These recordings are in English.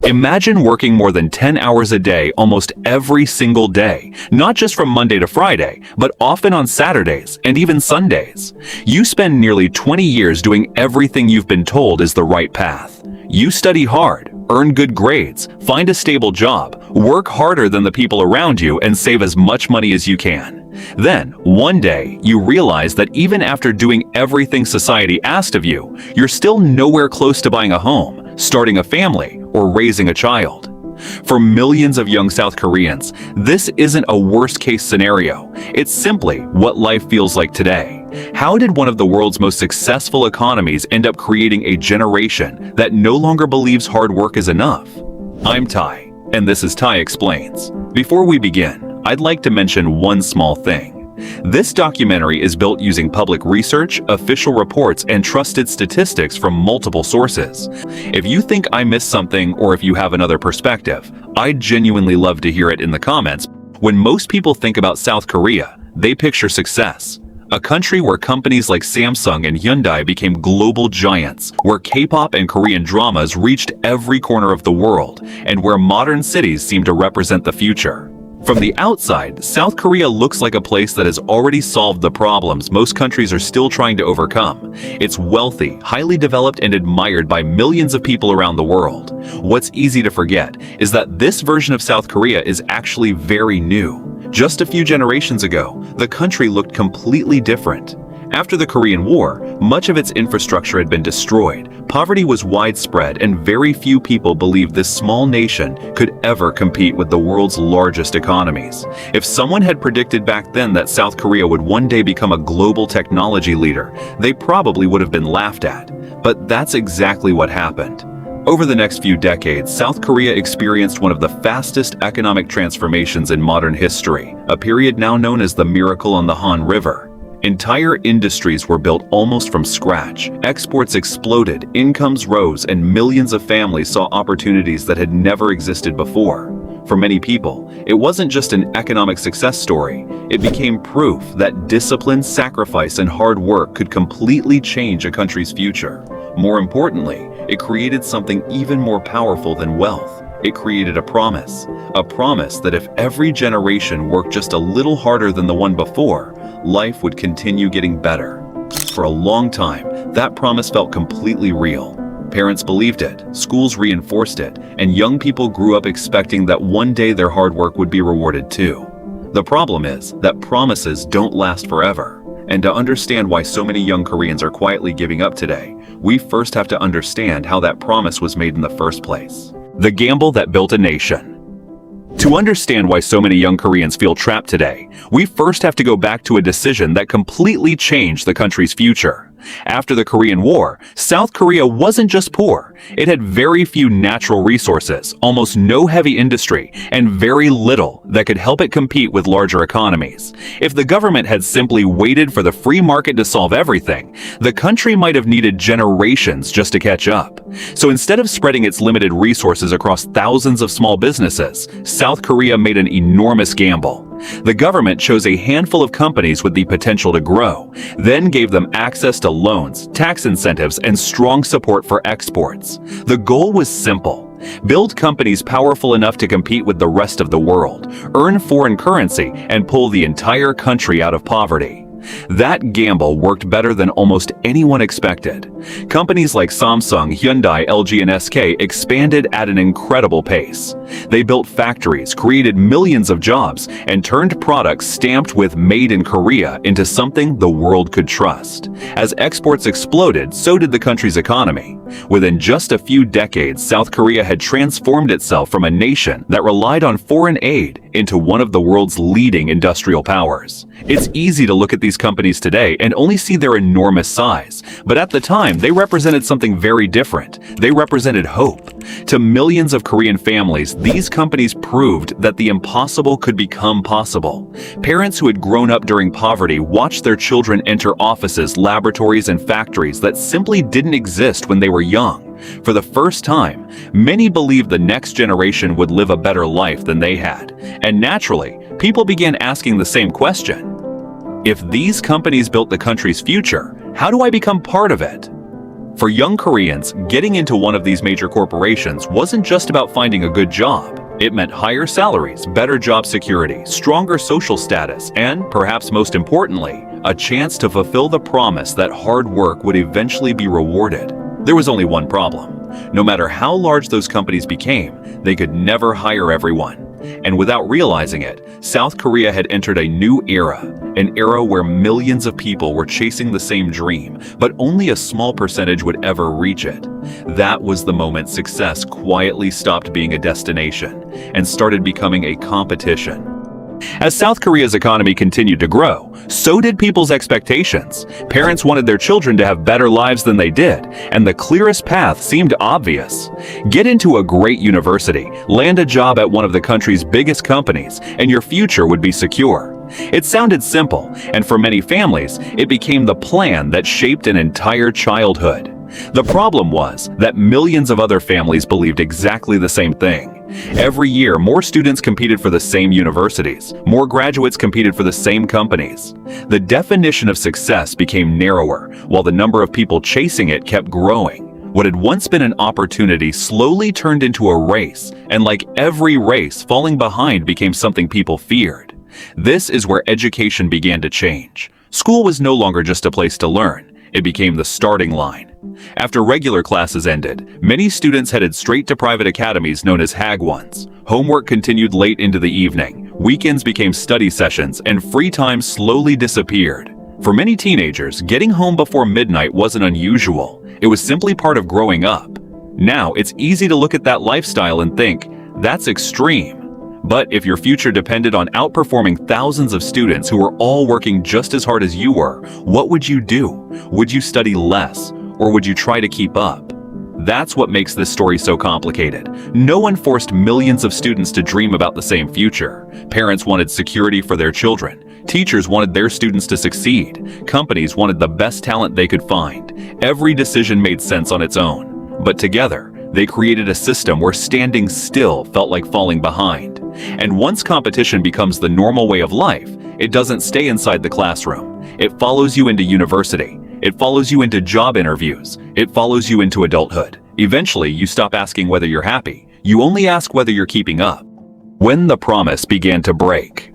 Imagine working more than 10 hours a day almost every single day, not just from Monday to Friday, but often on Saturdays and even Sundays. You spend nearly 20 years doing everything you've been told is the right path. You study hard, earn good grades, find a stable job, work harder than the people around you, and save as much money as you can. Then, one day, you realize that even after doing everything society asked of you, you're still nowhere close to buying a home, starting a family, or raising a child. For millions of young South Koreans, this isn't a worst-case scenario. It's simply what life feels like today. How did one of the world's most successful economies end up creating a generation that no longer believes hard work is enough? I'm Ty, and this is Ty Explains. Before we begin, I'd like to mention one small thing. This documentary is built using public research, official reports, and trusted statistics from multiple sources. If you think I missed something or if you have another perspective, I'd genuinely love to hear it in the comments. When most people think about South Korea, they picture success. A country where companies like Samsung and Hyundai became global giants, where K-pop and Korean dramas reached every corner of the world, and where modern cities seem to represent the future. From the outside, South Korea looks like a place that has already solved the problems most countries are still trying to overcome. It's wealthy, highly developed, and admired by millions of people around the world. What's easy to forget is that this version of South Korea is actually very new. Just a few generations ago, the country looked completely different. After the Korean War, much of its infrastructure had been destroyed, poverty was widespread, and very few people believed this small nation could ever compete with the world's largest economies. If someone had predicted back then that South Korea would one day become a global technology leader, they probably would have been laughed at. But that's exactly what happened. Over the next few decades, South Korea experienced one of the fastest economic transformations in modern history, a period now known as the Miracle on the Han River. Entire industries were built almost from scratch. Exports exploded, incomes rose, and millions of families saw opportunities that had never existed before. For many people, it wasn't just an economic success story. It became proof that discipline, sacrifice, and hard work could completely change a country's future. More importantly, it created something even more powerful than wealth. It created a promise that if every generation worked just a little harder than the one before, life would continue getting better. For a long time, that promise felt completely real. Parents believed it, schools reinforced it, and young people grew up expecting that one day their hard work would be rewarded too. The problem is that promises don't last forever. And to understand why so many young Koreans are quietly giving up today, we first have to understand how that promise was made in the first place. The gamble that built a nation. To understand why so many young Koreans feel trapped today, we first have to go back to a decision that completely changed the country's future. After the Korean War, South Korea wasn't just poor. It had very few natural resources, almost no heavy industry, and very little that could help it compete with larger economies. If the government had simply waited for the free market to solve everything, the country might have needed generations just to catch up. So instead of spreading its limited resources across thousands of small businesses, South Korea made an enormous gamble. The government chose a handful of companies with the potential to grow, then gave them access to loans, tax incentives, and strong support for exports. The goal was simple: build companies powerful enough to compete with the rest of the world, earn foreign currency, and pull the entire country out of poverty. That gamble worked better than almost anyone expected. Companies like Samsung, Hyundai, LG, and SK expanded at an incredible pace. They built factories, created millions of jobs, and turned products stamped with "Made in Korea" into something the world could trust. As exports exploded, so did the country's economy. Within just a few decades, South Korea had transformed itself from a nation that relied on foreign aid into one of the world's leading industrial powers. It's easy to look at these companies today and only see their enormous size, but at the time, they represented something very different. They represented hope. To millions of Korean families, these companies proved that the impossible could become possible. Parents who had grown up during poverty watched their children enter offices, laboratories, and factories that simply didn't exist when they were young. For the first time, many believed the next generation would live a better life than they had. And naturally, people began asking the same question: if these companies built the country's future, how do I become part of it? For young Koreans, getting into one of these major corporations wasn't just about finding a good job. It meant higher salaries, better job security, stronger social status, and, perhaps most importantly, a chance to fulfill the promise that hard work would eventually be rewarded. There was only one problem. No matter how large those companies became, they could never hire everyone. And without realizing it, South Korea had entered a new era, an era where millions of people were chasing the same dream, but only a small percentage would ever reach it. That was the moment success quietly stopped being a destination and started becoming a competition. As South Korea's economy continued to grow, so did people's expectations. Parents wanted their children to have better lives than they did, and the clearest path seemed obvious. Get into a great university, land a job at one of the country's biggest companies, and your future would be secure. It sounded simple, and for many families, it became the plan that shaped an entire childhood. The problem was that millions of other families believed exactly the same thing. Every year, more students competed for the same universities. More graduates competed for the same companies. The definition of success became narrower, while the number of people chasing it kept growing. What had once been an opportunity slowly turned into a race, and like every race, falling behind became something people feared. This is where education began to change. School was no longer just a place to learn. It became the starting line. After regular classes ended, many students headed straight to private academies known as Hagwons. Homework continued late into the evening, weekends became study sessions, and free time slowly disappeared. For many teenagers, getting home before midnight wasn't unusual. It was simply part of growing up. Now, it's easy to look at that lifestyle and think, that's extreme. But if your future depended on outperforming thousands of students who were all working just as hard as you were, what would you do? Would you study less, or would you try to keep up? That's what makes this story so complicated. No one forced millions of students to dream about the same future. Parents wanted security for their children. Teachers wanted their students to succeed. Companies wanted the best talent they could find. Every decision made sense on its own. But together, they created a system where standing still felt like falling behind. And once competition becomes the normal way of life, it doesn't stay inside the classroom. It follows you into university. It follows you into job interviews. It follows you into adulthood. Eventually, you stop asking whether you're happy. You only ask whether you're keeping up. When the promise began to break.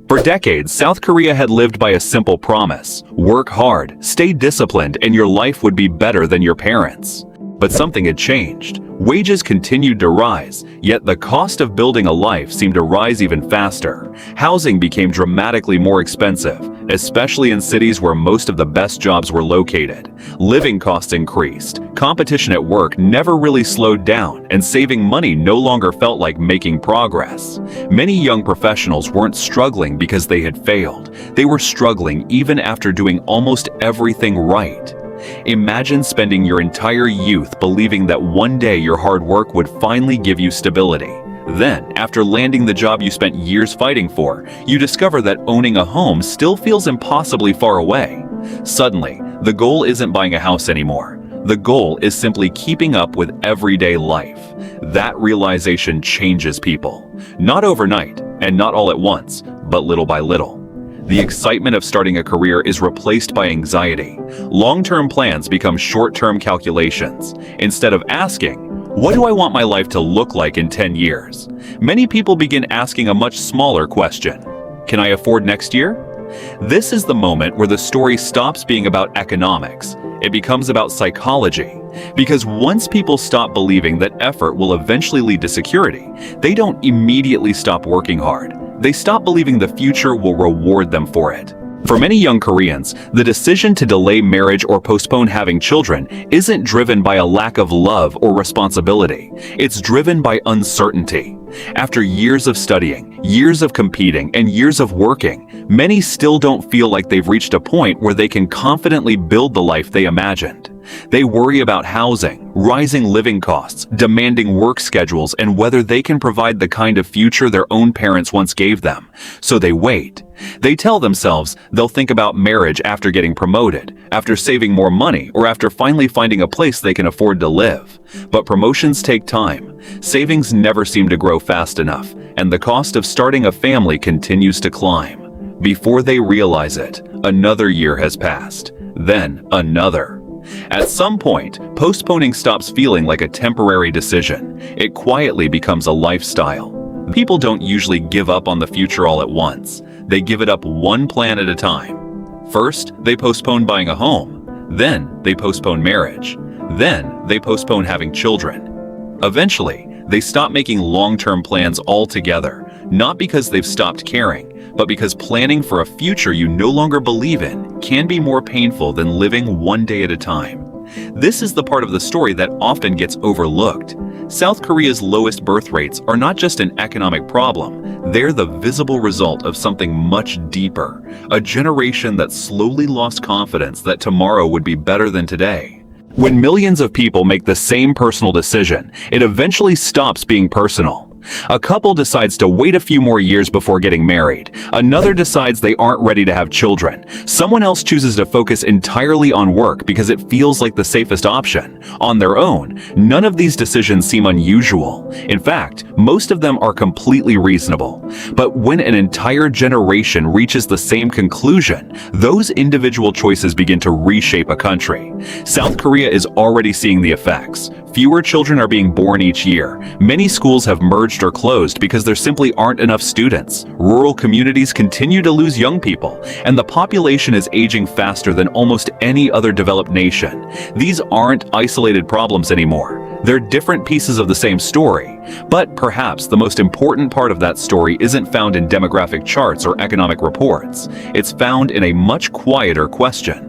For decades, South Korea had lived by a simple promise. Work hard, stay disciplined, and your life would be better than your parents'. But something had changed. Wages continued to rise, yet the cost of building a life seemed to rise even faster. Housing became dramatically more expensive, especially in cities where most of the best jobs were located. Living costs increased. Competition at work never really slowed down, and saving money no longer felt like making progress. Many young professionals weren't struggling because they had failed. They were struggling even after doing almost everything right. Imagine spending your entire youth believing that one day your hard work would finally give you stability. Then, after landing the job you spent years fighting for, you discover that owning a home still feels impossibly far away. Suddenly, the goal isn't buying a house anymore. The goal is simply keeping up with everyday life. That realization changes people. Not overnight, and not all at once, but little by little. The excitement of starting a career is replaced by anxiety. Long-term plans become short-term calculations. Instead of asking, what do I want my life to look like in 10 years? Many people begin asking a much smaller question. Can I afford next year? This is the moment where the story stops being about economics. It becomes about psychology. Because once people stop believing that effort will eventually lead to security, they don't immediately stop working hard. They stop believing the future will reward them for it. For many young Koreans, the decision to delay marriage or postpone having children isn't driven by a lack of love or responsibility. It's driven by uncertainty. After years of studying, years of competing, and years of working, many still don't feel like they've reached a point where they can confidently build the life they imagined. They worry about housing, rising living costs, demanding work schedules, and whether they can provide the kind of future their own parents once gave them. So they wait. They tell themselves they'll think about marriage after getting promoted, after saving more money, or after finally finding a place they can afford to live. But promotions take time. Savings never seem to grow fast enough, and the cost of starting a family continues to climb. Before they realize it, another year has passed, then another. At some point, postponing stops feeling like a temporary decision. It quietly becomes a lifestyle. People don't usually give up on the future all at once. They give it up one plan at a time. First, they postpone buying a home. Then, they postpone marriage. Then, they postpone having children. Eventually, they stop making long-term plans altogether, not because they've stopped caring, but because planning for a future you no longer believe in can be more painful than living one day at a time. This is the part of the story that often gets overlooked. South Korea's lowest birth rates are not just an economic problem, they're the visible result of something much deeper, a generation that slowly lost confidence that tomorrow would be better than today. When millions of people make the same personal decision, it eventually stops being personal. A couple decides to wait a few more years before getting married. Another decides they aren't ready to have children. Someone else chooses to focus entirely on work because it feels like the safest option. On their own, none of these decisions seem unusual. In fact, most of them are completely reasonable. But when an entire generation reaches the same conclusion, those individual choices begin to reshape a country. South Korea is already seeing the effects. Fewer children are being born each year. Many schools have merged or closed because there simply aren't enough students. Rural communities continue to lose young people, and the population is aging faster than almost any other developed nation. These aren't isolated problems anymore. They're different pieces of the same story. But perhaps the most important part of that story isn't found in demographic charts or economic reports. It's found in a much quieter question.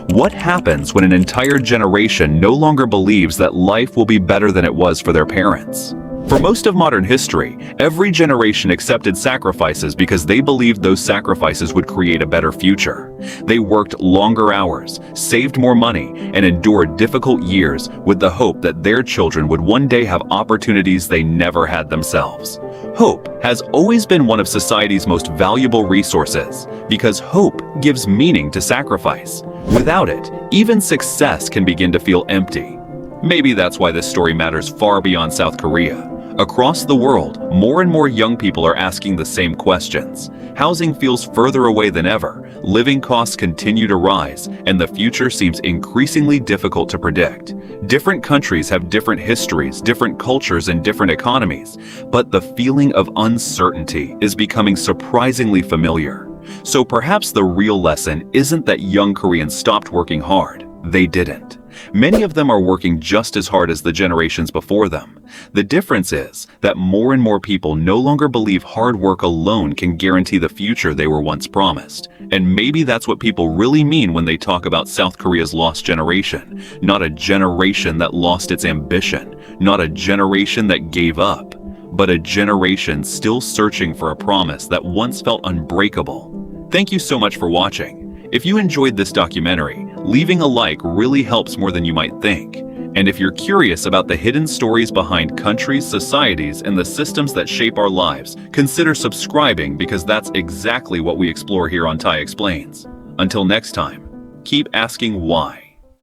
What happens when an entire generation no longer believes that life will be better than it was for their parents? For most of modern history, every generation accepted sacrifices because they believed those sacrifices would create a better future. They worked longer hours, saved more money, and endured difficult years with the hope that their children would one day have opportunities they never had themselves. Hope has always been one of society's most valuable resources because hope gives meaning to sacrifice. Without it, even success can begin to feel empty. Maybe that's why this story matters far beyond South Korea. Across the world, more and more young people are asking the same questions. Housing feels further away than ever, living costs continue to rise, and the future seems increasingly difficult to predict. Different countries have different histories, different cultures, and different economies, but the feeling of uncertainty is becoming surprisingly familiar. So perhaps the real lesson isn't that young Koreans stopped working hard. They didn't. Many of them are working just as hard as the generations before them. The difference is that more and more people no longer believe hard work alone can guarantee the future they were once promised. And maybe that's what people really mean when they talk about South Korea's lost generation. Not a generation that lost its ambition, not a generation that gave up, but a generation still searching for a promise that once felt unbreakable. Thank you so much for watching. If you enjoyed this documentary, leaving a like really helps more than you might think. And if you're curious about the hidden stories behind countries, societies, and the systems that shape our lives, consider subscribing because that's exactly what we explore here on Tai Explains. Until next time, keep asking why.